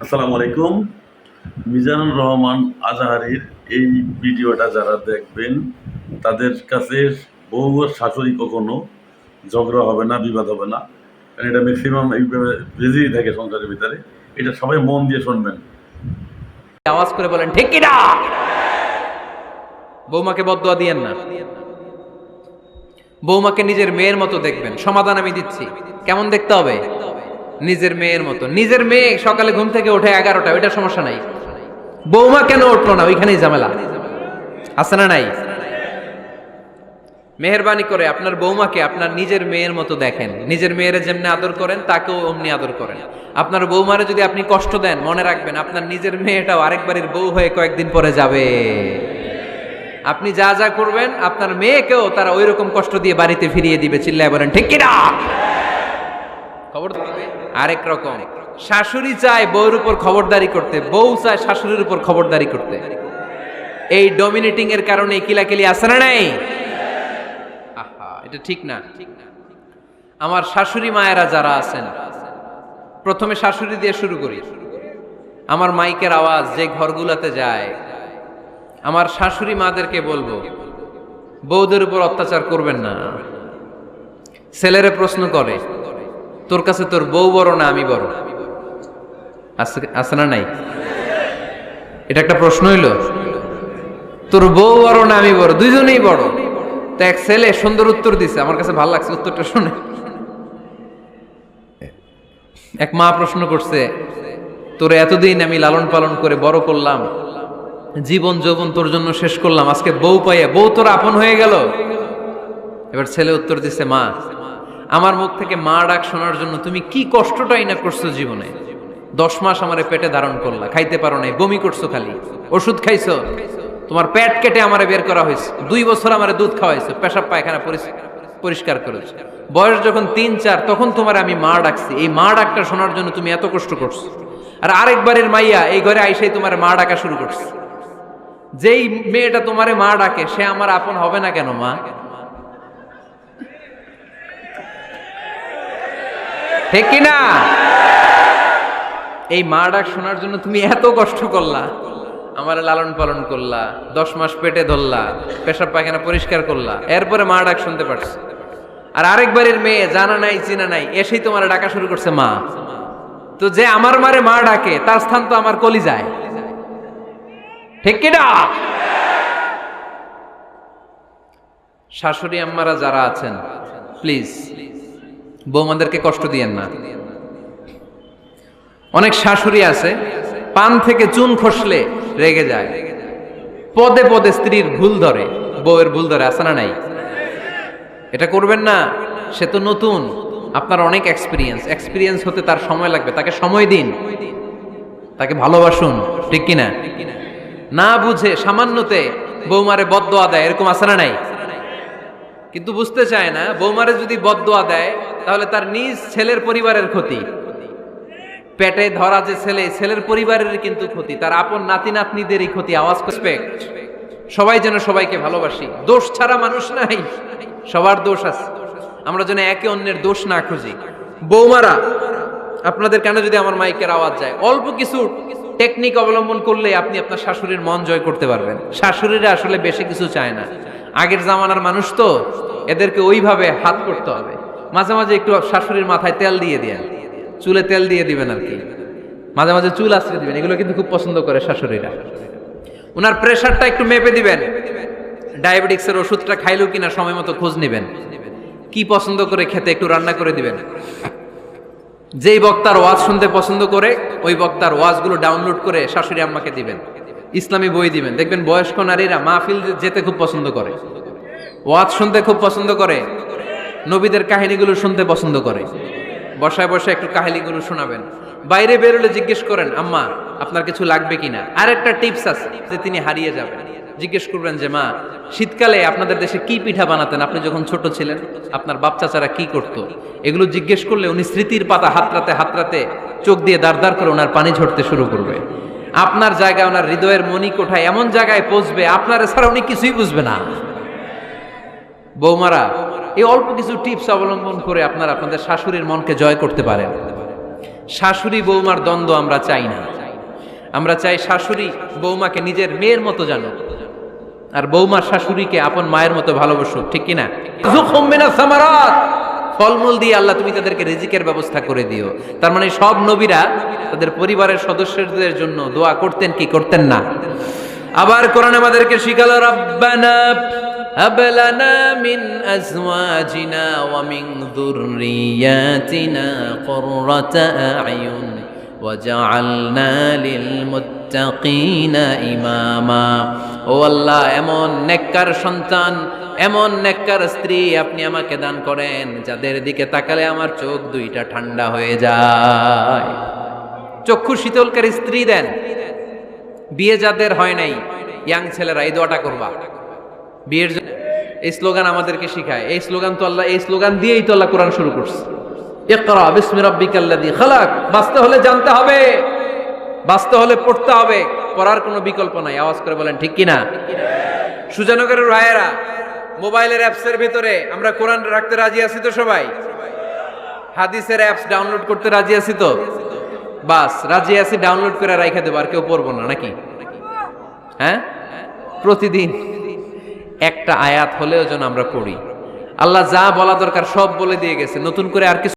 আসসালামু আলাইকুম। মিজানুর রহমান আজহারীর এই ভিডিওটা যারা দেখবেন তাদের কাছে বউ আর শাশুড়ি কখনো ঝগড়া হবে না, বিবাদ হবে না। কারণ এটা ম্যাক্সিমাম এইভাবে বেজেই থাকে সংসারের ভিতরে। এটা সবাই মন দিয়ে শুনবেন। আওয়াজ করে বলেন ঠিক কিনা। বৌমাকে বদদোয়া দিয়েন না, বৌমাকে নিজের মেয়ের মতো দেখবেন। সমাধান আমি দিচ্ছি। কেমন দেখতে হবে? নিজের মেয়ের মতো। নিজের মেয়ে সকালে ঘুম থেকে ওঠে 11টা, ওইটা সমস্যা নাই। বৌমা কেন উঠলো না, ওইখানেই ঝামেলা। আছে না নাই? মেহেরবানি করে আপনার বৌমাকে আপনার নিজের মেয়ের মতো দেখেন। নিজের মেয়েরে যেমনি আদর করেন তাকেও অমনি আদর করেন। আপনার বৌমারে যদি আপনি কষ্ট দেন, মনে রাখবেন আপনার নিজের মেয়েটাও আরেক বাড়ির বউ হয়ে কয়েকদিন পরে যাবে। আপনি যা যা করবেন আপনার মেয়েকেও তারা ওই রকম কষ্ট দিয়ে বাড়িতে ফিরিয়ে দিবে। চিল্লায় বলেন ঠিক কিনা। খবর দিবে। আরেক রকম, শাশুড়ি চায় বউর উপর খবরদারি করতে, বউ চায় শাশুড়ির উপর খবরদারি করতে। এই ডমিনেটিং এর কারণে কিলাকিলি আছে না নাই? আহা, এটা ঠিক না। আমার শাশুড়ি মায়েরা যারা আছেন, প্রথমে শাশুড়ি দিয়ে শুরু করি। আমার মাইকের আওয়াজ যে ঘরগুলোতে যায়, আমার শাশুড়ি মাদেরকে বলবো, বউদের উপর অত্যাচার করবেন না। ছেলেরে প্রশ্ন করে, তোর কাছে তোর বউ বড় না আমি বড়? আছে না নাই? এটা একটা প্রশ্ন হইল। তোর বউ বড় না আমি বড়? দুইজনেই বড়। তো এক ছেলে সুন্দর উত্তর দিছে, আমার কাছে ভালো লাগছে উত্তরটা শুনে। এক মা প্রশ্ন করছে, তোর এতদিন আমি লালন পালন করে বড় করলাম, জীবন যৌবন তোর জন্য শেষ করলাম, আজকে বউ পাইয়া বউ তোর আপন হয়ে গেল? এবার ছেলে উত্তর দিছে, মা, আমার মুখ থেকে মা ডাক শোনার জন্য তুমি কি কষ্টটাই না করছো জীবনে। 10 মাস আমারে পেটে ধারণ করলা, খাইতে পারো নাই, বমি করছো, খালি ওষুধ খাইছো, তোমার পেট কেটে আমারে বের করা হয়েছে, 2 বছর আমারে দুধ খাওয়াইছো, পেশাব পায়খানা পরিষ্কার করেছো। বয়স যখন 3-4 তখন তোমার আমি মা ডাকছি। এই মা ডাকটা শোনার জন্য তুমি এত কষ্ট করছো। আর আরেকবারের মাইয়া এই ঘরে আইসাই তোমার মা ডাকা শুরু করছে। যেই মেয়েটা তোমারে মা ডাকে সে আমার আপন হবে না কেন মা? ঠিক কিনা? এই মা ডাক শোনার জন্য তুমি এত কষ্ট করলা, আমার লালন পালন করলা, 10 মাস পেটে ধরলা, পেশাব পায়খানা পরিষ্কার করলা, এরপরে মা ডাক শুনতে পারছো। আর আরেকবারের মেয়ে জানা নাই চিনা নাই এসেই তোমার ডাকা শুরু করছে মা। তো যে আমার মারে মা ডাকে তার স্থান তো আমার কলিজায়। ঠিক কিনা? শাশুড়ি আম্মারা যারা আছেন, প্লিজ বৌমাদেরকে কষ্ট দিয়েন না। অনেক শাশুড়ি আছে পান থেকে চুন খসলে রেগে যায়, পদে পদে স্ত্রীর ভুল ধরে, বউয়ের ভুল ধরে। আছে না নাই? এটা করবেন না। সে তো নতুন, আপনার অনেক এক্সপিরিয়েন্স হতে তার সময় লাগবে। তাকে সময় দিন, তাকে ভালোবাসুন। ঠিক কিনা? না বুঝে সামান্যতে বৌমারে বদদোয়া দেয়, এরকম আছে না নাই? কিন্তু বুঝতে চায় না, বৌমারে যদি বদদোয়া দেয় তাহলে তার নিজ ছেলের পরিবারের ক্ষতি। পেটে ধরা যে ছেলে, ছেলের পরিবারের কিন্তু ক্ষতি, তার আপন নাতি নাতনিদেরই ক্ষতি। আওয়াজ রেসপেক্ট, সবাই যেন সবাইকে ভালোবাসি। দোষ ছাড়া মানুষ নাই, সবার দোষ আছে। আমরা যেন একে অন্যের দোষ না খুঁজি। বৌমারা, আপনাদের কেন যদি আমার মাইকের আওয়াজ যায়, অল্প কিছু টেকনিক অবলম্বন করলে আপনি আপনার শাশুড়ির মন জয় করতে পারবেন। শাশুড়িরা আসলে বেশি কিছু চায় না। আগের জামানার মানুষ তো, এদেরকে ওইভাবে হাত করতে হবে। মাঝে মাঝে একটু শাশুড়ির মাথায় তেল দিয়ে দেন, চুলে তেল দিয়ে দিবেন আর কি, মাঝে মাঝে চুল আশ্রে দিবেন। এগুলো কিন্তু খুব পছন্দ করে শাশুড়িরা। ওনার প্রেশারটা একটু মেপে দিবেন, ডায়াবেটিক্সের ওষুধটা খাইলো কিনা সময় মতো খোঁজ নেবেন, কি পছন্দ করে খেতে একটু রান্না করে দিবেন। যেই বক্তার ওয়াজ শুনতে পছন্দ করে ওই বক্তার ওয়াজগুলো ডাউনলোড করে শাশুড়ি আম্মাকে দিবেন, ইসলামী বই দিবেন। দেখবেন বয়স্ক নারীরা মাহফিল যেতে খুব পছন্দ করে, ওয়াজ শুনতে খুব পছন্দ করে, নবীদের কাহিনীগুলো শুনতে পছন্দ করে। বসায় বসে একটু কাহিনীগুলো শোনাবেন। বাইরে বেরোলে জিজ্ঞেস করেন, আম্মা আপনার কিছু লাগবে কিনা। আরেকটা টিপস আছে, যে তিনি হারিয়ে যাবেন, জিজ্ঞেস করবেন যে মা, শীতকালে আপনাদের দেশে কি পিঠা বানাতেন আপনি যখন ছোট ছিলেন, আপনার বাপ চাচারা কি করতো। এগুলো জিজ্ঞেস করলে উনি স্মৃতির পাতা হাতরাতে হাতরাতে চোখ দিয়ে দাঁড় দাঁড় করে ওনার পানি ঝরতে শুরু করবে। আপনার জায়গায়, ওনার হৃদয়ের মনি কোঠায় এমন জায়গায় পৌঁছবে, আপনার এছাড়া উনি কিছুই বুঝবে না। বৌমারা, এই অল্প কিছু টিপস অবলম্বন করে আপনারা আপনাদের শাশুড়ির মনকে জয় করতে পারেন। শাশুড়ি বৌমার দ্বন্দ্ব আমরা চাই না। আমরা চাই শাশুড়ি বৌমাকে নিজের মেয়ের মতো জানো, আর বৌমা শাশুড়িকে আপন মায়ের মতো ভালোবাসুক, ঠিক কিনা? যুখুম মিনাস সামারাত, ফলমূল দিয়ে আল্লাহ তুমি তাদেরকে রিজিকের ব্যবস্থা করে দিও। তার মানে সব নবীরা তাদের পরিবারের সদস্যদের জন্য দোয়া করতেন কি করতেন না? আবার কোরআন আমাদেরকে শিখালো, রাব্বানা হাব লানা মিন আজওয়াজিনা ওয়া মিন যুররিয়াতিনা কুররাতা আ'য়ুন ওয়াজআলনা লিল মুত্তাকিনা ইমামা। ও আল্লাহ, এমন নেককার সন্তান, এমন নেককার স্ত্রী আপনি আমাকে দান করেন যাদের দিকে তাকালে আমার চোখ দুইটা ঠান্ডা হয়ে যায়। চক্ষু শীতলকারী স্ত্রী দেন। বিয়ে যাদের হয় নাই, ইয়াং ছেলেরা এই দোয়াটা করবা বিয়ের জন্য। এই স্লোগান আমাদেরকে শিখায়। এই স্লোগান তো আল্লাহ, এই স্লোগান দিয়েই তো আল্লাহ কোরআন শুরু করছে, ইকরা বিসমি রাব্বিকাল্লাযী খালাক। বাঁচতে হলে জানতে হবে, বাঁচতে হলে পড়তে হবে, পড়ার কোনো বিকল্প নাই। আওয়াজ করে বলেন ঠিক কিনা? সুজানগরের ভাইয়েরা, মোবাইলের অ্যাপসের ভিতরে আমরা কোরআন রাখতে রাজি আছি তো সবাই? হাদিসের অ্যাপস ডাউনলোড করতে রাজি আছি তো? বাস রাজি আছি, ডাউনলোড করে রাইখা দেবো, আর কেউ পড়বো না নাকি? হ্যাঁ, প্রতিদিন একটা আয়াত হলেও যেন আমরা পড়ি। আল্লাহ যা বলা দরকার সব বলে দিয়ে গেছে, নতুন করে আর কিছু